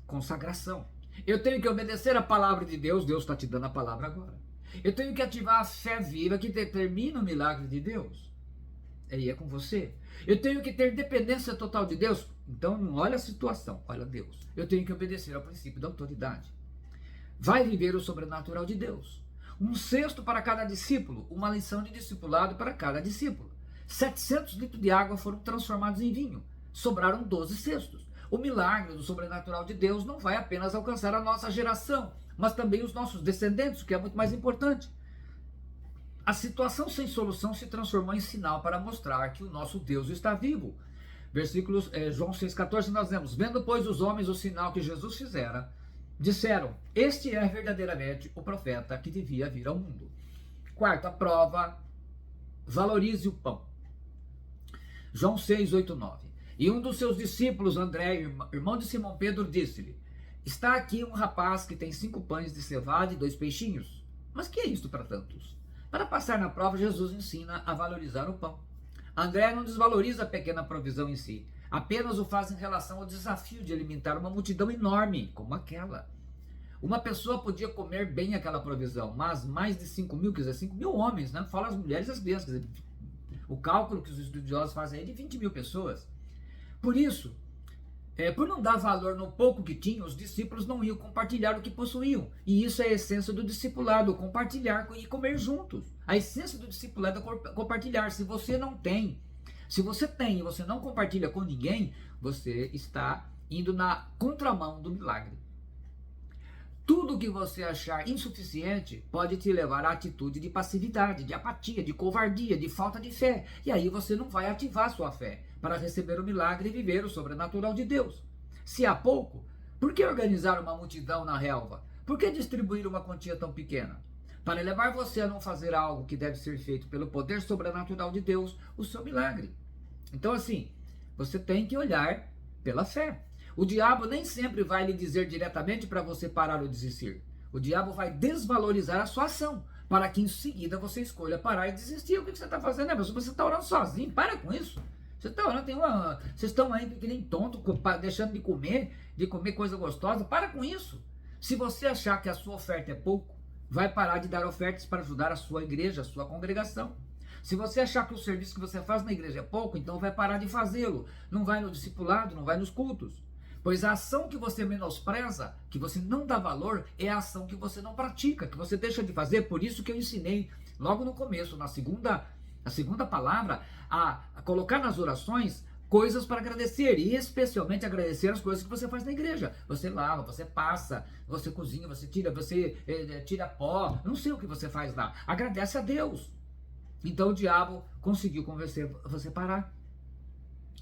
consagração. Eu tenho que obedecer a palavra de Deus, Deus está te dando a palavra agora. Eu tenho que ativar a fé viva que determina o milagre de Deus. Aí é com você. Eu tenho que ter dependência total de Deus. Então não olha a situação, olha Deus. Eu tenho que obedecer ao princípio da autoridade. Vai viver o sobrenatural de Deus. Um cesto para cada discípulo, uma lição de discipulado para cada discípulo. 700 litros de água foram transformados em vinho. Sobraram 12 cestos. O milagre do sobrenatural de Deus não vai apenas alcançar a nossa geração, mas também os nossos descendentes, o que é muito mais importante. A situação sem solução se transformou em sinal para mostrar que o nosso Deus está vivo. Versículos, João 6,14, nós lemos: Vendo, pois, os homens o sinal que Jesus fizera, disseram: Este é verdadeiramente o profeta que devia vir ao mundo. Quarta prova: valorize o pão. João 6:8-9. E um dos seus discípulos, André, irmão de Simão Pedro, disse-lhe: Está aqui um rapaz que tem 5 pães de cevada e 2 peixinhos. Mas que é isto para tantos? Para passar na prova, Jesus ensina a valorizar o pão. André não desvaloriza a pequena provisão em si, apenas o faz em relação ao desafio de alimentar uma multidão enorme como aquela. Uma pessoa podia comer bem aquela provisão, mas mais de 5 mil, quer dizer, 5 mil homens, né? Fala as mulheres e as crianças. Quer dizer, o cálculo que os estudiosos fazem é de 20 mil pessoas. Por isso, por não dar valor no pouco que tinham, os discípulos não iam compartilhar o que possuíam. E isso é a essência do discipulado, compartilhar e comer juntos. A essência do discipulado é compartilhar. Se você não tem, se você tem e você não compartilha com ninguém, você está indo na contramão do milagre. Tudo que você achar insuficiente pode te levar à atitude de passividade, de apatia, de covardia, de falta de fé. E aí você não vai ativar sua fé para receber o milagre e viver o sobrenatural de Deus. Se há pouco, por que organizar uma multidão na relva? Por que distribuir uma quantia tão pequena? Para levar você a não fazer algo que deve ser feito pelo poder sobrenatural de Deus, o seu milagre. Então assim, você tem que olhar pela fé. O diabo nem sempre vai lhe dizer diretamente para você parar ou desistir. O diabo vai desvalorizar a sua ação, para que em seguida você escolha parar e desistir. O que você está fazendo? Você está orando sozinho, para com isso. Vocês estão aí que nem tonto, deixando de comer coisa gostosa. Para com isso. Se você achar que a sua oferta é pouco, vai parar de dar ofertas para ajudar a sua igreja, a sua congregação. Se você achar que o serviço que você faz na igreja é pouco, então vai parar de fazê-lo. Não vai no discipulado, não vai nos cultos. Pois a ação que você menospreza, que você não dá valor, é a ação que você não pratica, que você deixa de fazer. Por isso que eu ensinei logo no começo, na segunda palavra, a colocar nas orações coisas para agradecer, e especialmente agradecer as coisas que você faz na igreja. Você lava, você passa, você cozinha, você tira pó, não sei o que você faz lá. Agradece a Deus. Então o diabo conseguiu convencer você a parar.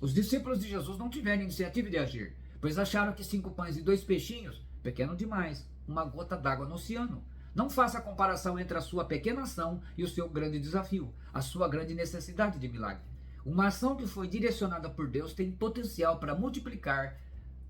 Os discípulos de Jesus não tiveram iniciativa de agir, pois acharam que 5 pães e 2 peixinhos, pequeno demais, uma gota d'água no oceano. Não faça a comparação entre a sua pequena ação e o seu grande desafio, a sua grande necessidade de milagre. Uma ação que foi direcionada por Deus tem potencial para multiplicar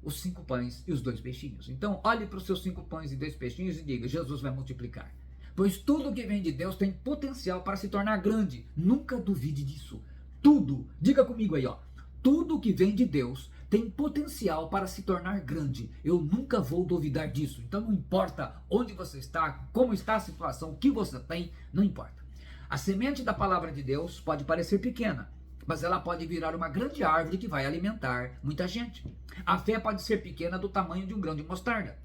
os 5 pães e os 2 peixinhos. Então, olhe para os seus 5 pães e 2 peixinhos e diga: Jesus vai multiplicar. Pois tudo que vem de Deus tem potencial para se tornar grande. Nunca duvide disso. Tudo, diga comigo aí, ó. Tudo que vem de Deus tem potencial para se tornar grande. Eu nunca vou duvidar disso. Então não importa onde você está, como está a situação, o que você tem, não importa. A semente da palavra de Deus pode parecer pequena, mas ela pode virar uma grande árvore que vai alimentar muita gente. A fé pode ser pequena, do tamanho de um grão de mostarda.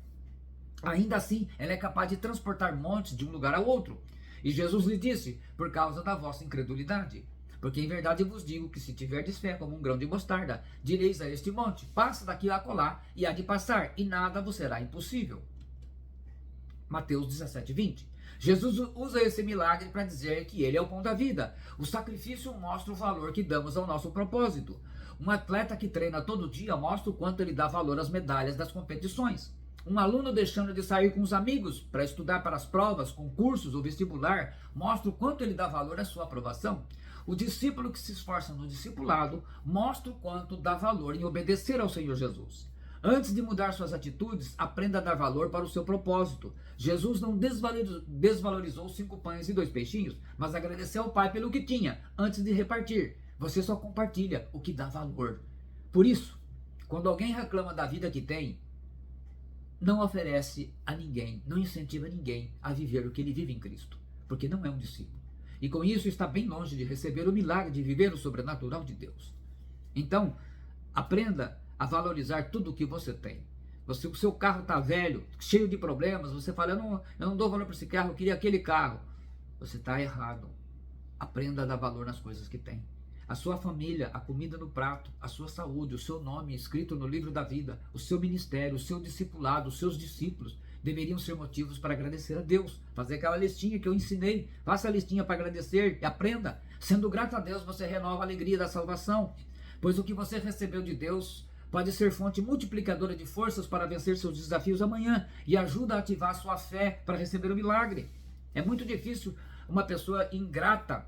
Ainda assim, ela é capaz de transportar montes de um lugar ao outro. E Jesus lhe disse: por causa da vossa incredulidade. Porque em verdade vos digo que se tiverdes fé como um grão de mostarda, direis a este monte: passa daqui a acolá, e há de passar, e nada vos será impossível. Mateus 17:20. Jesus usa esse milagre para dizer que ele é o pão da vida. O sacrifício mostra o valor que damos ao nosso propósito. Um atleta que treina todo dia mostra o quanto ele dá valor às medalhas das competições. Um aluno deixando de sair com os amigos para estudar para as provas, concursos ou vestibular mostra o quanto ele dá valor à sua aprovação. O discípulo que se esforça no discipulado mostra o quanto dá valor em obedecer ao Senhor Jesus. Antes de mudar suas atitudes, aprenda a dar valor para o seu propósito. Jesus não desvalorizou 5 pães e 2 peixinhos, mas agradeceu ao Pai pelo que tinha, antes de repartir. Você só compartilha o que dá valor. Por isso, quando alguém reclama da vida que tem, não oferece a ninguém, não incentiva ninguém a viver o que ele vive em Cristo, porque não é um discípulo. E com isso está bem longe de receber o milagre de viver o sobrenatural de Deus. Então, aprenda a valorizar tudo o que você tem. O seu carro está velho, cheio de problemas, você fala: eu não dou valor para esse carro, eu queria aquele carro. Você está errado. Aprenda a dar valor nas coisas que tem. A sua família, a comida no prato, a sua saúde, o seu nome escrito no livro da vida, o seu ministério, o seu discipulado, os seus discípulos deveriam ser motivos para agradecer a Deus. Fazer aquela listinha que eu ensinei. Faça a listinha para agradecer e aprenda. Sendo grato a Deus, você renova a alegria da salvação. Pois o que você recebeu de Deus pode ser fonte multiplicadora de forças para vencer seus desafios amanhã e ajuda a ativar a sua fé para receber o milagre. É muito difícil uma pessoa ingrata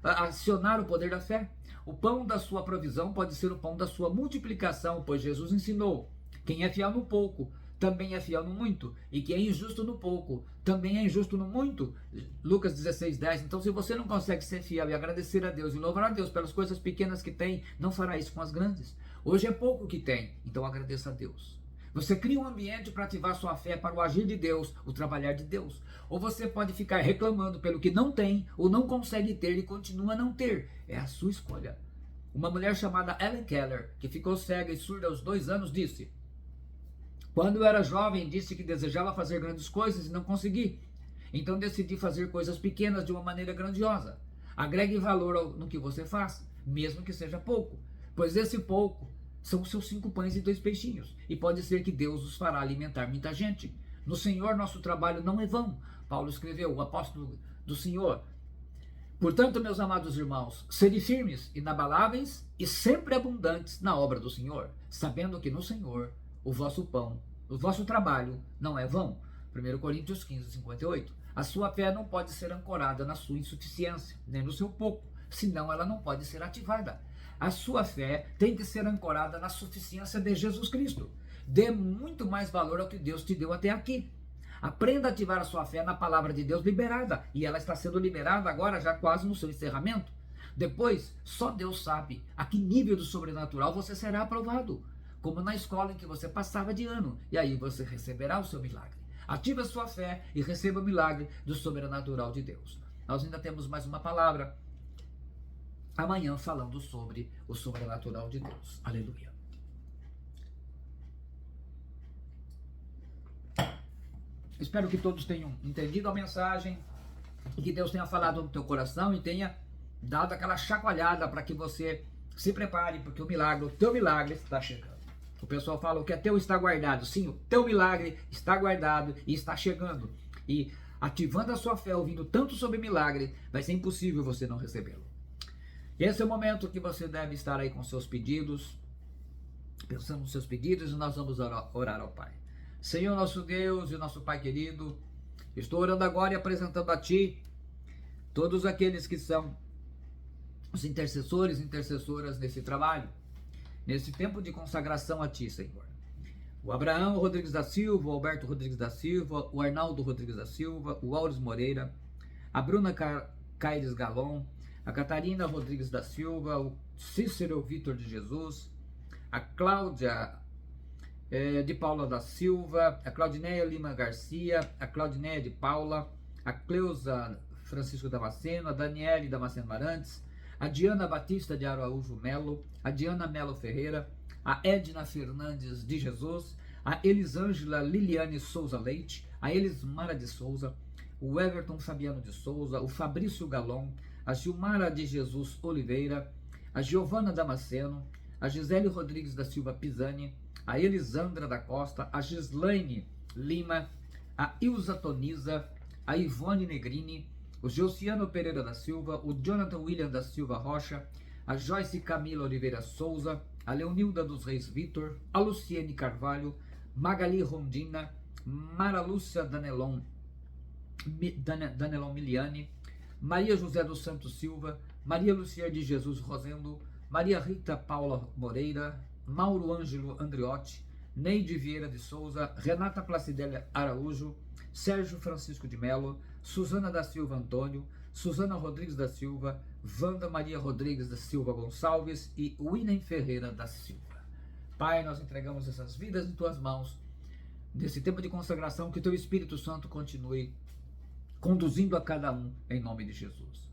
acionar o poder da fé. O pão da sua provisão pode ser o pão da sua multiplicação, pois Jesus ensinou: quem é fiel no pouco também é fiel no muito, e quem é injusto no pouco também é injusto no muito. Lucas 16:10. Então, se você não consegue ser fiel e agradecer a Deus e louvar a Deus pelas coisas pequenas que tem, não fará isso com as grandes. Hoje é pouco que tem, então agradeça a Deus. Você cria um ambiente para ativar sua fé para o agir de Deus, o trabalhar de Deus. Ou você pode ficar reclamando pelo que não tem ou não consegue ter e continua a não ter. É a sua escolha. Uma mulher chamada Ellen Keller, que ficou cega e surda aos 2 anos, disse: quando eu era jovem, disse que desejava fazer grandes coisas e não consegui. Então decidi fazer coisas pequenas de uma maneira grandiosa. Agregue valor no que você faz, mesmo que seja pouco, pois esse pouco são os seus 5 pães e 2 peixinhos, e pode ser que Deus os fará alimentar muita gente. No Senhor nosso trabalho não é vão. Paulo escreveu, o apóstolo do Senhor. Portanto, meus amados irmãos, sede firmes, inabaláveis e sempre abundantes na obra do Senhor, sabendo que no Senhor o vosso pão, o vosso trabalho não é vão. 1 Coríntios 15:58. A sua fé não pode ser ancorada na sua insuficiência, nem no seu pouco, senão ela não pode ser ativada. A sua fé tem que ser ancorada na suficiência de Jesus Cristo. Dê muito mais valor ao que Deus te deu até aqui. Aprenda a ativar a sua fé na palavra de Deus liberada, e ela está sendo liberada agora, já quase no seu encerramento. Depois, só Deus sabe a que nível do sobrenatural você será aprovado, como na escola em que você passava de ano, e aí você receberá o seu milagre. Ative a sua fé e receba o milagre do sobrenatural de Deus. Nós ainda temos mais uma palavra amanhã falando sobre o sobrenatural de Deus. Aleluia. Espero que todos tenham entendido a mensagem e que Deus tenha falado no teu coração e tenha dado aquela chacoalhada para que você se prepare, porque o teu milagre está chegando. O pessoal fala, o que é teu está guardado. Sim, o teu milagre está guardado e está chegando. E ativando a sua fé, ouvindo tanto sobre milagre, vai ser impossível você não recebê-lo. E esse é o momento que você deve estar aí com seus pedidos, pensando nos seus pedidos, e nós vamos orar ao Pai. Senhor nosso Deus e nosso Pai querido, estou orando agora e apresentando a Ti todos aqueles que são os intercessores e intercessoras nesse trabalho, nesse tempo de consagração a Ti, Senhor. O Abraão Rodrigues da Silva, o Alberto Rodrigues da Silva, o Arnaldo Rodrigues da Silva, o Auris Moreira, a Bruna Caires Galon, a Catarina Rodrigues da Silva, o Cícero Vitor de Jesus, a Cláudia de Paula da Silva, a Claudineia Lima Garcia, a Claudineia de Paula, a Cleusa Francisco Damasceno, a Daniele Damasceno Marantes, a Diana Batista de Araújo Melo, a Diana Melo Ferreira, a Edna Fernandes de Jesus, a Elisângela Liliane Souza Leite, a Elismara de Souza, o Everton Fabiano de Souza, o Fabrício Galon, a Gilmara de Jesus Oliveira, a Giovana Damasceno, a Gisele Rodrigues da Silva Pisani, a Elisandra da Costa, a Gislaine Lima, a Ilza Toniza, a Ivone Negrini, o Josiano Pereira da Silva, o Jonathan William da Silva Rocha, a Joyce Camila Oliveira Souza, a Leonilda dos Reis Vitor, a Luciene Carvalho, Magali Rondina, Mara Lúcia Danelon Miliani, Maria José dos Santos Silva, Maria Lucia de Jesus Rosendo, Maria Rita Paula Moreira, Mauro Ângelo Andriotti, Neide Vieira de Souza, Renata Placidélia Araújo, Sérgio Francisco de Melo, Suzana da Silva Antônio, Suzana Rodrigues da Silva, Wanda Maria Rodrigues da Silva Gonçalves e Winem Ferreira da Silva. Pai, nós entregamos essas vidas em Tuas mãos, nesse tempo de consagração, que Teu Espírito Santo continue conduzindo a cada um, em nome de Jesus.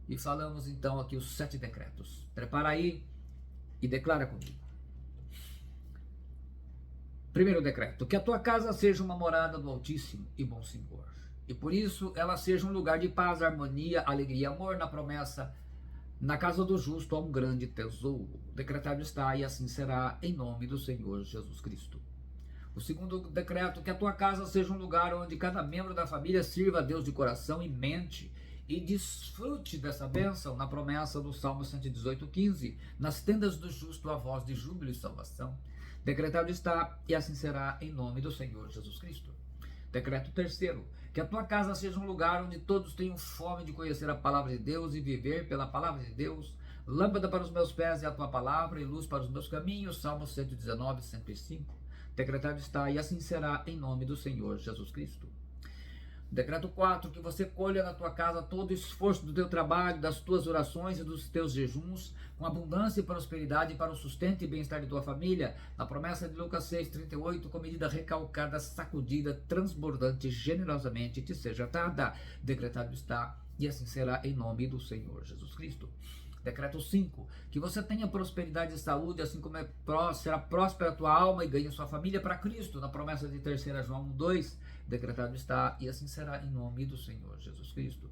E falamos então aqui os 7 decretos. Prepara aí e declara comigo. Primeiro decreto, que a tua casa seja uma morada do Altíssimo e bom Senhor, e por isso ela seja um lugar de paz, harmonia, alegria e amor. Na promessa, na casa do justo há um grande tesouro. Decretado está, e assim será, em nome do Senhor Jesus Cristo. O segundo decreto, que a tua casa seja um lugar onde cada membro da família sirva a Deus de coração e mente, e desfrute dessa bênção. Na promessa do Salmo 118:15, nas tendas do justo há voz de júbilo e salvação. Decretado está, e assim será, em nome do Senhor Jesus Cristo. Decreto terceiro, que a tua casa seja um lugar onde todos tenham fome de conhecer a palavra de Deus e viver pela palavra de Deus. Lâmpada para os meus pés é a tua palavra e luz para os meus caminhos. Salmo 119, 105. Decretado está, e assim será, em nome do Senhor Jesus Cristo. Decreto 4, que você colha na tua casa todo o esforço do teu trabalho, das tuas orações e dos teus jejuns, com abundância e prosperidade para o sustento e bem-estar de tua família. Na promessa de Lucas 6,38, com medida recalcada, sacudida, transbordante, generosamente te seja dada. Decretado está, e assim será, em nome do Senhor Jesus Cristo. Decreto 5, que você tenha prosperidade e saúde, assim como será próspera a tua alma e ganhe sua família para Cristo. Na promessa de 3 João 2, decretado está, e assim será, em nome do Senhor Jesus Cristo.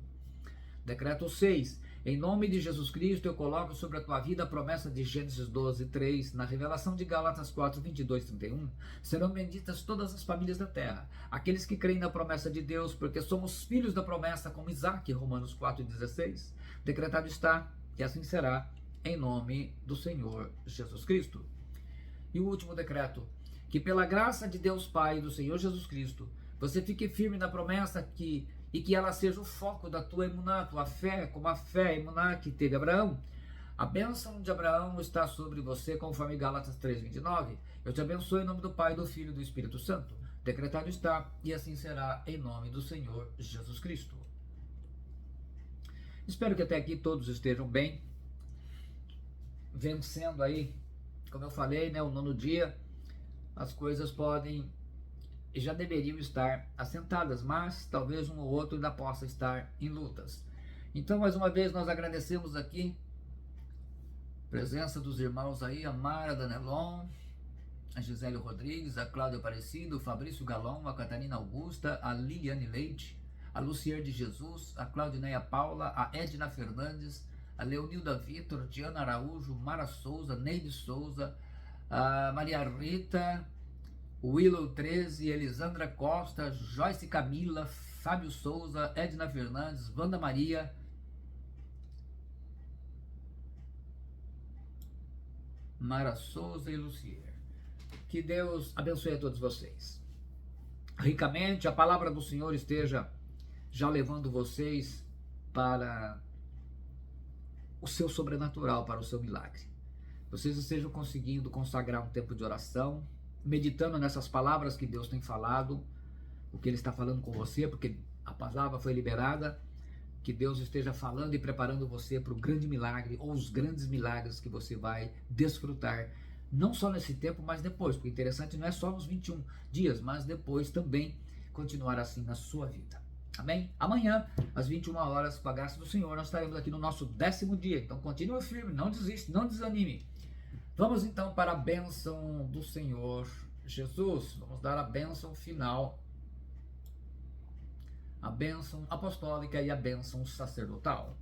Decreto 6, em nome de Jesus Cristo eu coloco sobre a tua vida a promessa de Gênesis 12:3, na revelação de Gálatas 4:22-31, serão benditas todas as famílias da terra, aqueles que creem na promessa de Deus, porque somos filhos da promessa, como Isaac, Romanos 4:16. Decretado está, e assim será, em nome do Senhor Jesus Cristo. E o último decreto, que pela graça de Deus Pai e do Senhor Jesus Cristo, você fique firme na promessa e que ela seja o foco da tua emuná, tua fé, como a fé emuná que teve Abraão. A bênção de Abraão está sobre você, conforme Gálatas 3:29. Eu te abençoo em nome do Pai, do Filho e do Espírito Santo. Decretado está, e assim será, em nome do Senhor Jesus Cristo. Espero que até aqui todos estejam bem, vencendo aí, como eu falei, né, o 9º dia. As coisas podem e já deveriam estar assentadas, mas talvez um ou outro ainda possa estar em lutas. Então, mais uma vez, nós agradecemos aqui a presença dos irmãos aí, a Mara Danelon, a Gisele Rodrigues, a Cláudia Aparecido, o Fabrício Galão, a Catarina Augusta, a Liliane Leite, a Lucier de Jesus, a Claudineia Paula, a Edna Fernandes, a Leonilda Vitor, Diana Araújo, Mara Souza, Neide Souza, a Maria Rita, Willow 13, Elisandra Costa, Joyce Camila, Fábio Souza, Edna Fernandes, Wanda Maria, Mara Souza e Lucier. Que Deus abençoe a todos vocês ricamente. A palavra do Senhor esteja já levando vocês para o seu sobrenatural, para o seu milagre. Vocês estejam conseguindo consagrar um tempo de oração, meditando nessas palavras que Deus tem falado, o que Ele está falando com você, porque a palavra foi liberada. Que Deus esteja falando e preparando você para o grande milagre, ou os grandes milagres que você vai desfrutar, não só nesse tempo, mas depois, porque o interessante não é só nos 21 dias, mas depois também continuar assim na sua vida. Amém? Amanhã, às 21 horas, com a graça do Senhor, nós estaremos aqui no nosso 10º dia. Então continue firme, não desiste, não desanime. Vamos então para a bênção do Senhor Jesus. Vamos dar a bênção final, a bênção apostólica e a bênção sacerdotal.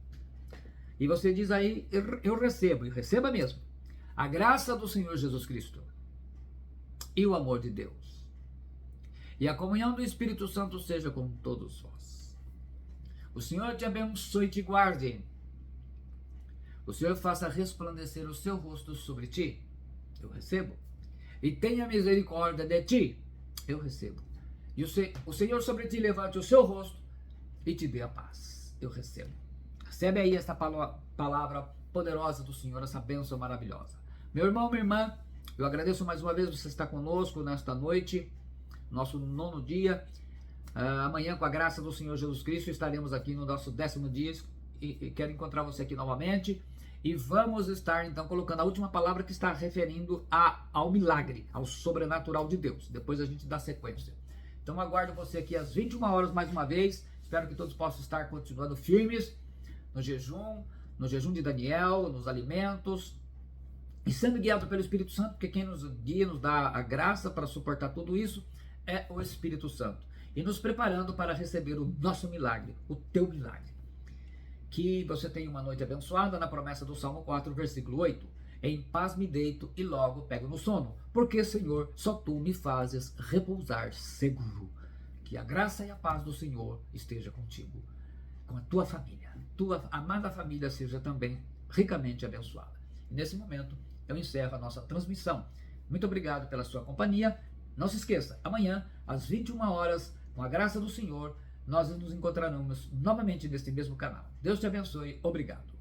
E você diz aí, eu recebo, e receba mesmo, a graça do Senhor Jesus Cristo e o amor de Deus e a comunhão do Espírito Santo seja com todos vós. O Senhor te abençoe e te guarde. O Senhor faça resplandecer o seu rosto sobre ti. Eu recebo. E tenha misericórdia de ti. Eu recebo. E o Senhor sobre ti levante o seu rosto e te dê a paz. Eu recebo. Recebe aí esta palavra poderosa do Senhor, essa bênção maravilhosa. Meu irmão, minha irmã, eu agradeço mais uma vez você estar conosco nesta noite, nosso 9º dia. Amanhã, com a graça do Senhor Jesus Cristo, estaremos aqui no nosso 10º dia e quero encontrar você aqui novamente. E vamos estar então colocando a última palavra que está referindo ao milagre, ao sobrenatural de Deus. Depois a gente dá sequência. Então aguardo você aqui às 21 horas mais uma vez. Espero que todos possam estar continuando firmes no jejum de Daniel, nos alimentos, e sendo guiado pelo Espírito Santo, porque quem nos guia, nos dá a graça para suportar tudo isso, é o Espírito Santo. E nos preparando para receber o nosso milagre, o teu milagre. Que você tenha uma noite abençoada na promessa do Salmo 4, versículo 8. Em paz me deito e logo pego no sono, porque, Senhor, só Tu me fazes repousar seguro. Que a graça e a paz do Senhor esteja contigo, com a tua família. Tua amada família seja também ricamente abençoada. E nesse momento, eu encerro a nossa transmissão. Muito obrigado pela sua companhia. Não se esqueça, amanhã, às 21 horas, com a graça do Senhor, nós nos encontraremos novamente neste mesmo canal. Deus te abençoe. Obrigado.